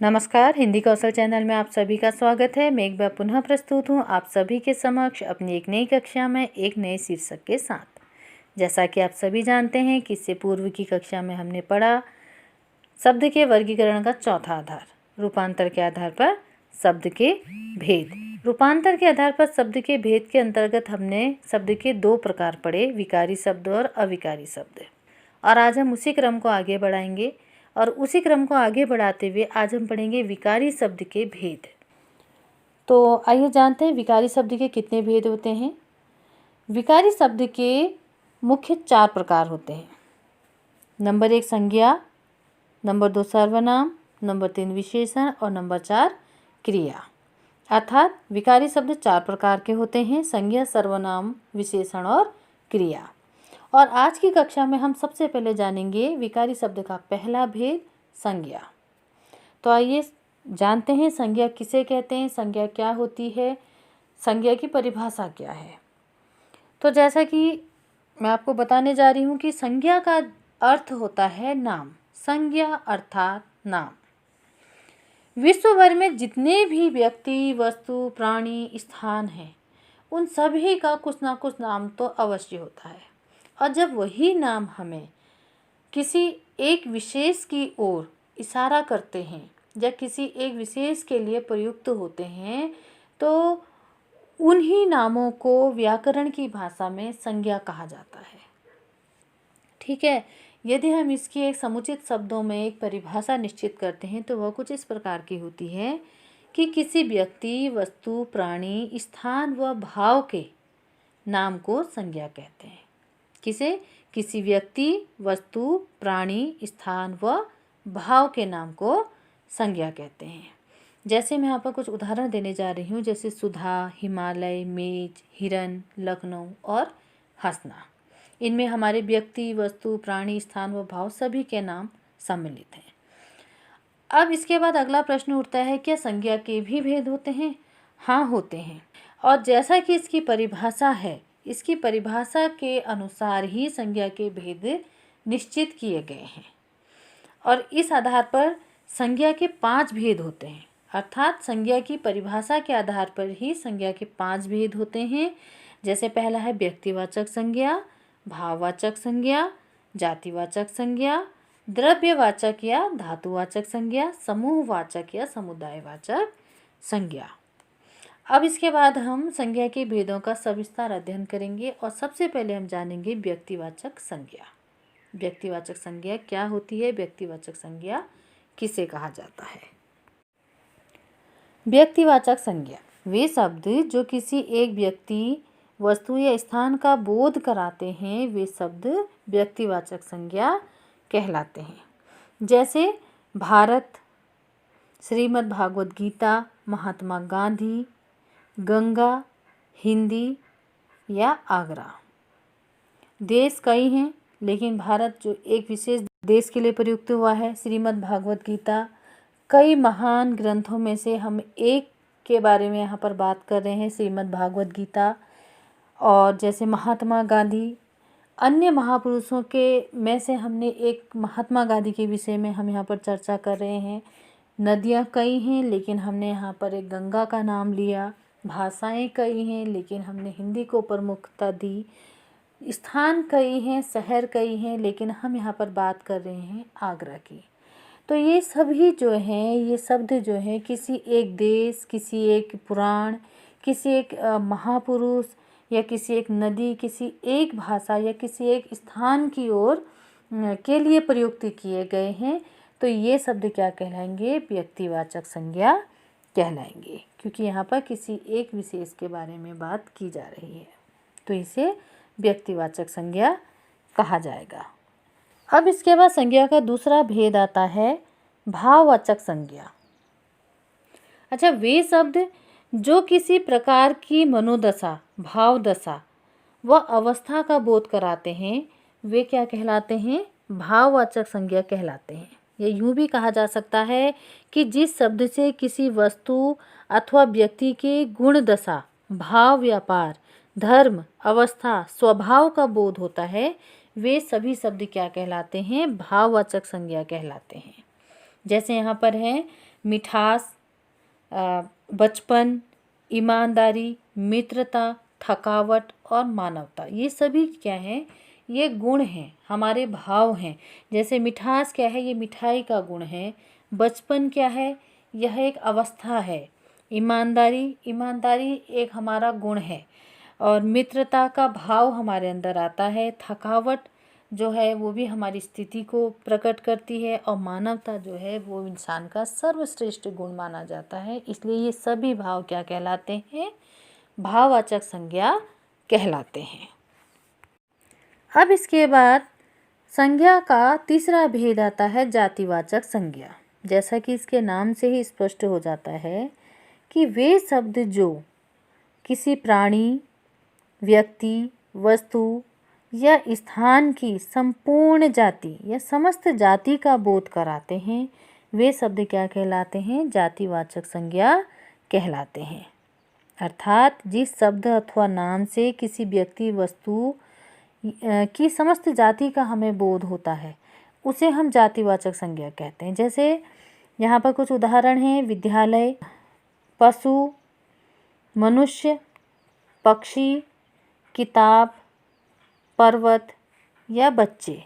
नमस्कार, हिंदी कौशल चैनल में आप सभी का स्वागत है। मैं एक बार पुनः प्रस्तुत हूँ आप सभी के समक्ष अपनी एक नई कक्षा में एक नए शीर्षक के साथ। जैसा कि आप सभी जानते हैं कि इससे पूर्व की कक्षा में हमने पढ़ा शब्द के वर्गीकरण का चौथा आधार, रूपांतर के आधार पर शब्द के भेद। रूपांतर के आधार पर शब्द के भेद के अंतर्गत हमने शब्द के दो प्रकार पढ़े, विकारी शब्द और अविकारी शब्द। और आज हम उसी क्रम को आगे बढ़ाएंगे और उसी क्रम को आगे बढ़ाते हुए आज हम पढ़ेंगे विकारी शब्द के भेद। तो आइए जानते हैं विकारी शब्द के कितने भेद होते हैं। विकारी शब्द के मुख्य 4 प्रकार होते हैं। नंबर 1 संज्ञा, नंबर 2 सर्वनाम, नंबर 3 विशेषण और नंबर 4 क्रिया। अर्थात विकारी शब्द 4 प्रकार के होते हैं, संज्ञा, सर्वनाम, विशेषण और क्रिया। और आज की कक्षा में हम सबसे पहले जानेंगे विकारी शब्द का पहला भेद, संज्ञा। तो आइए जानते हैं संज्ञा किसे कहते हैं, संज्ञा क्या होती है, संज्ञा की परिभाषा क्या है। तो जैसा कि मैं आपको बताने जा रही हूँ कि संज्ञा का अर्थ होता है नाम। संज्ञा अर्थात नाम। विश्व भर में जितने भी व्यक्ति, वस्तु, प्राणी, स्थान हैं, उन सभी का कुछ ना कुछ नाम तो अवश्य होता है। और जब वही नाम हमें किसी एक विशेष की ओर इशारा करते हैं या किसी एक विशेष के लिए प्रयुक्त होते हैं तो उन्हीं नामों को व्याकरण की भाषा में संज्ञा कहा जाता है। ठीक है, यदि हम इसकी एक समुचित शब्दों में एक परिभाषा निश्चित करते हैं तो वह कुछ इस प्रकार की होती है कि किसी व्यक्ति, वस्तु, प्राणी, स्थान व भाव के नाम को संज्ञा कहते हैं। किसी व्यक्ति, वस्तु, प्राणी, स्थान व भाव के नाम को संज्ञा कहते हैं। जैसे मैं यहाँ पर कुछ उदाहरण देने जा रही हूँ, जैसे सुधा, हिमालय, मेज, हिरन, लखनऊ और हंसना। इनमें हमारे व्यक्ति, वस्तु, प्राणी, स्थान व भाव सभी के नाम सम्मिलित हैं। अब इसके बाद अगला प्रश्न उठता है, क्या संज्ञा के भी भेद होते हैं? हाँ, होते हैं। और जैसा कि इसकी परिभाषा है, इसकी परिभाषा के अनुसार ही संज्ञा के भेद निश्चित किए गए हैं। और इस आधार पर संज्ञा के 5 भेद होते हैं। अर्थात संज्ञा की परिभाषा के आधार पर ही संज्ञा के 5 भेद होते हैं। जैसे पहला है व्यक्तिवाचक संज्ञा, भाववाचक संज्ञा, जातिवाचक संज्ञा, द्रव्यवाचक या धातुवाचक संज्ञा, समूहवाचक या समुदायवाचक संज्ञा। अब इसके बाद हम संज्ञा के भेदों का सविस्तार अध्ययन करेंगे और सबसे पहले हम जानेंगे व्यक्तिवाचक संज्ञा। व्यक्तिवाचक संज्ञा क्या होती है, व्यक्तिवाचक संज्ञा किसे कहा जाता है। व्यक्तिवाचक संज्ञा वे शब्द जो किसी एक व्यक्ति, वस्तु या स्थान का बोध कराते हैं, वे शब्द व्यक्तिवाचक संज्ञा कहलाते हैं। जैसे भारत, श्रीमद् भागवत गीता, महात्मा गांधी, गंगा, हिंदी या आगरा। देश कई हैं लेकिन भारत जो एक विशेष देश के लिए प्रयुक्त हुआ है, श्रीमद् भागवत गीता। कई महान ग्रंथों में से हम एक के बारे में यहाँ पर बात कर रहे हैं, श्रीमद् भागवत गीता। और जैसे महात्मा गांधी, अन्य महापुरुषों के में से हमने एक महात्मा गांधी के विषय में हम यहाँ पर चर्चा कर रहे हैं। नदियाँ कई हैं लेकिन हमने यहाँ पर एक गंगा का नाम लिया। भाषाएं कई हैं लेकिन हमने हिंदी को प्रमुखता दी। स्थान कई हैं, शहर कई हैं, लेकिन हम यहाँ पर बात कर रहे हैं आगरा की। तो ये सभी जो हैं, ये शब्द जो हैं किसी एक देश, किसी एक पुराण, किसी एक महापुरुष या किसी एक नदी, किसी एक भाषा या किसी एक स्थान की ओर के लिए प्रयुक्त किए गए हैं। तो ये शब्द क्या कहलाएंगे? व्यक्तिवाचक संज्ञा कहलाएंगे, क्योंकि यहाँ पर किसी एक विशेष के बारे में बात की जा रही है, तो इसे व्यक्तिवाचक संज्ञा कहा जाएगा। अब इसके बाद संज्ञा का दूसरा भेद आता है भाववाचक संज्ञा। अच्छा, वे शब्द जो किसी प्रकार की मनोदशा, भावदशा व अवस्था का बोध कराते हैं, वे क्या कहलाते हैं? भाववाचक संज्ञा कहलाते हैं। या यूँ भी कहा जा सकता है कि जिस शब्द से किसी वस्तु अथवा व्यक्ति के गुण दशा, भाव, व्यापार, धर्म, अवस्था, स्वभाव का बोध होता है, वे सभी शब्द क्या कहलाते हैं? भाववाचक संज्ञा कहलाते हैं। जैसे यहाँ पर है मिठास, बचपन, ईमानदारी, मित्रता, थकावट और मानवता, ये सभी क्या हैं, ये गुण हैं, हमारे भाव हैं। जैसे मिठास क्या है, ये मिठाई का गुण है। बचपन क्या है, यह एक अवस्था है। ईमानदारी, ईमानदारी एक हमारा गुण है। और मित्रता का भाव हमारे अंदर आता है। थकावट जो है वो भी हमारी स्थिति को प्रकट करती है। और मानवता जो है वो इंसान का सर्वश्रेष्ठ गुण माना जाता है। इसलिए ये सभी भाव क्या कहलाते हैं, भाववाचक संज्ञा कहलाते हैं। अब इसके बाद संज्ञा का तीसरा भेद आता है जातिवाचक संज्ञा। जैसा कि इसके नाम से ही स्पष्ट हो जाता है कि वे शब्द जो किसी प्राणी, व्यक्ति, वस्तु या स्थान की संपूर्ण जाति या समस्त जाति का बोध कराते हैं, वे शब्द क्या कहलाते हैं, जातिवाचक संज्ञा कहलाते हैं। अर्थात जिस शब्द अथवा नाम से किसी व्यक्ति, वस्तु की समस्त जाति का हमें बोध होता है, उसे हम जातिवाचक संज्ञा कहते हैं। जैसे यहाँ पर कुछ उदाहरण हैं: विद्यालय, पशु, मनुष्य, पक्षी, किताब, पर्वत या बच्चे।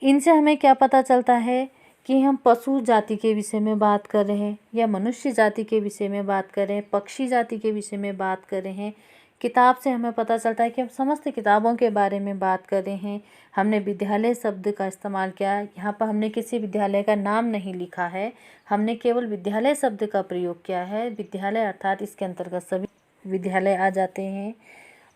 इनसे हमें क्या पता चलता है कि हम पशु जाति के विषय में बात कर रहे हैं, या मनुष्य जाति के विषय में बात कर रहे हैं, पक्षी जाति के विषय में बात कर रहे हैं। किताब से हमें पता चलता है कि हम समस्त किताबों के बारे में बात कर रहे हैं। हमने विद्यालय शब्द का इस्तेमाल किया, यहाँ पर हमने किसी विद्यालय का नाम नहीं लिखा है, हमने केवल विद्यालय शब्द का प्रयोग किया है। विद्यालय अर्थात इसके अंतर्गत सभी विद्यालय आ जाते हैं।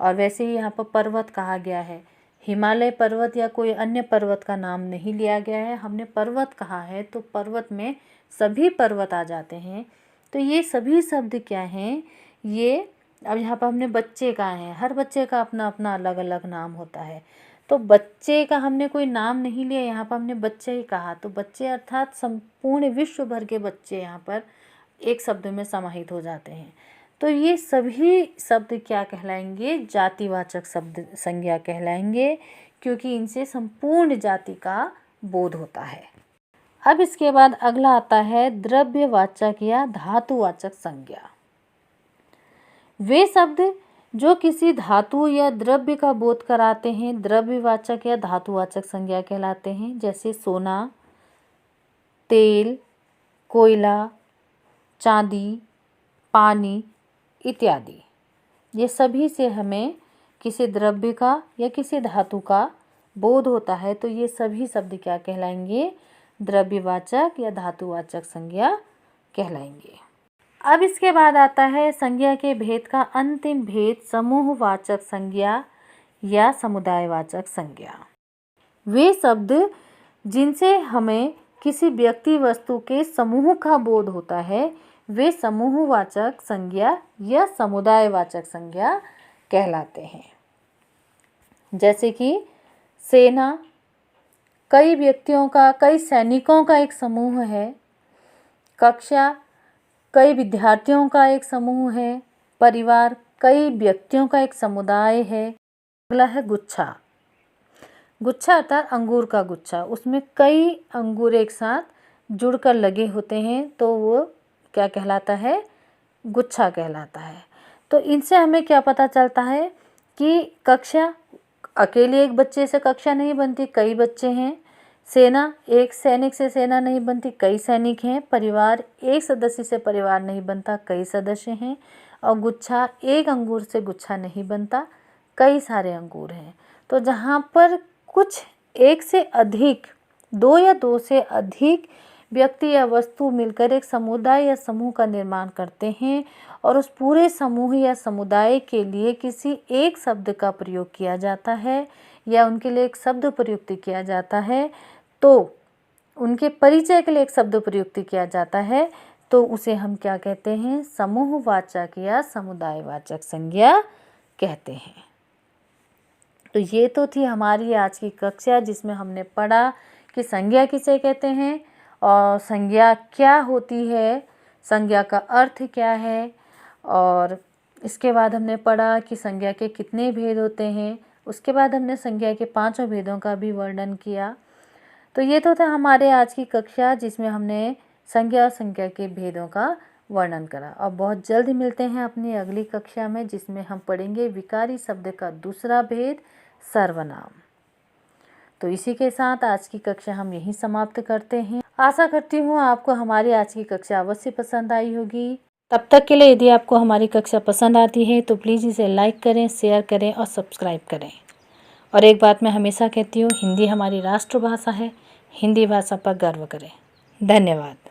और वैसे ही यहाँ पर पर्वत कहा गया है, हिमालय पर्वत या कोई अन्य पर्वत का नाम नहीं लिया गया है, हमने पर्वत कहा है, तो पर्वत में सभी पर्वत आ जाते हैं। तो ये सभी शब्द क्या हैं, ये अब यहाँ पर हमने बच्चे कहा है, हर बच्चे का अपना अपना अलग अलग नाम होता है। तो बच्चे का हमने कोई नाम नहीं लिया, यहाँ पर हमने बच्चे ही कहा। तो बच्चे अर्थात संपूर्ण विश्व भर के बच्चे यहाँ पर एक शब्द में समाहित हो जाते हैं। तो ये सभी शब्द क्या कहलाएंगे, जातिवाचक शब्द संज्ञा कहलाएंगे, क्योंकि इनसे संपूर्ण जाति का बोध होता है। अब इसके बाद अगला आता है द्रव्यवाचक या धातुवाचक संज्ञा। वे शब्द जो किसी धातु या द्रव्य का बोध कराते हैं द्रव्यवाचक या धातुवाचक संज्ञा कहलाते हैं। जैसे सोना, तेल, कोयला, चांदी, पानी इत्यादि। ये सभी से हमें किसी द्रव्य का या किसी धातु का बोध होता है, तो ये सभी शब्द क्या कहलाएंगे, द्रव्यवाचक या धातुवाचक संज्ञा कहलाएंगे। अब इसके बाद आता है संज्ञा के भेद का अंतिम भेद, समूहवाचक संज्ञा या समुदायवाचक संज्ञा। वे शब्द जिनसे हमें किसी व्यक्ति, वस्तु के समूह का बोध होता है, वे समूहवाचक संज्ञा या समुदायवाचक संज्ञा कहलाते हैं। जैसे कि सेना कई व्यक्तियों का, कई सैनिकों का एक समूह है। कक्षा कई विद्यार्थियों का एक समूह है। परिवार कई व्यक्तियों का एक समुदाय है। अगला है गुच्छा। गुच्छा अर्थात अंगूर का गुच्छा, उसमें कई अंगूर एक साथ जुड़कर लगे होते हैं, तो वो क्या कहलाता है, गुच्छा कहलाता है। तो इनसे हमें क्या पता चलता है कि कक्षा अकेले एक बच्चे से कक्षा नहीं बनती, कई बच्चे हैं। सेना एक सैनिक से सेना नहीं बनती, कई सैनिक हैं। परिवार एक सदस्य से परिवार नहीं बनता, कई सदस्य हैं। और गुच्छा एक अंगूर से गुच्छा नहीं बनता, कई सारे अंगूर हैं। तो जहाँ पर कुछ एक से अधिक, दो या दो से अधिक व्यक्ति या वस्तु मिलकर एक समुदाय या समूह का निर्माण करते हैं और उस पूरे समूह या समुदाय के लिए किसी एक शब्द का प्रयोग किया जाता है या उनके लिए एक शब्द प्रयुक्त किया जाता है, तो उनके परिचय के लिए एक शब्द प्रयुक्त किया जाता है, तो उसे हम क्या कहते हैं, समूहवाचक या समुदायवाचक संज्ञा कहते हैं। तो ये तो थी हमारी आज की कक्षा, जिसमें हमने पढ़ा कि संज्ञा किसे कहते हैं और संज्ञा क्या होती है, संज्ञा का अर्थ क्या है, और इसके बाद हमने पढ़ा कि संज्ञा के कितने भेद होते हैं। उसके बाद हमने संज्ञा के 5 भेदों का भी वर्णन किया। तो ये तो था हमारे आज की कक्षा, जिसमें हमने संज्ञा और संज्ञा के भेदों का वर्णन करा। और बहुत जल्द मिलते हैं अपनी अगली कक्षा में, जिसमें हम पढ़ेंगे विकारी शब्द का दूसरा भेद, सर्वनाम। तो इसी के साथ आज की कक्षा हम यहीं समाप्त करते हैं। आशा करती हूँ आपको हमारी आज की कक्षा अवश्य पसंद आई होगी। तब तक के लिए यदि आपको हमारी कक्षा पसंद आती है तो प्लीज़ इसे लाइक करें, शेयर करें और सब्सक्राइब करें। और एक बात मैं हमेशा कहती हूँ, हिंदी हमारी राष्ट्रभाषा है, हिंदी भाषा पर गर्व करें। धन्यवाद।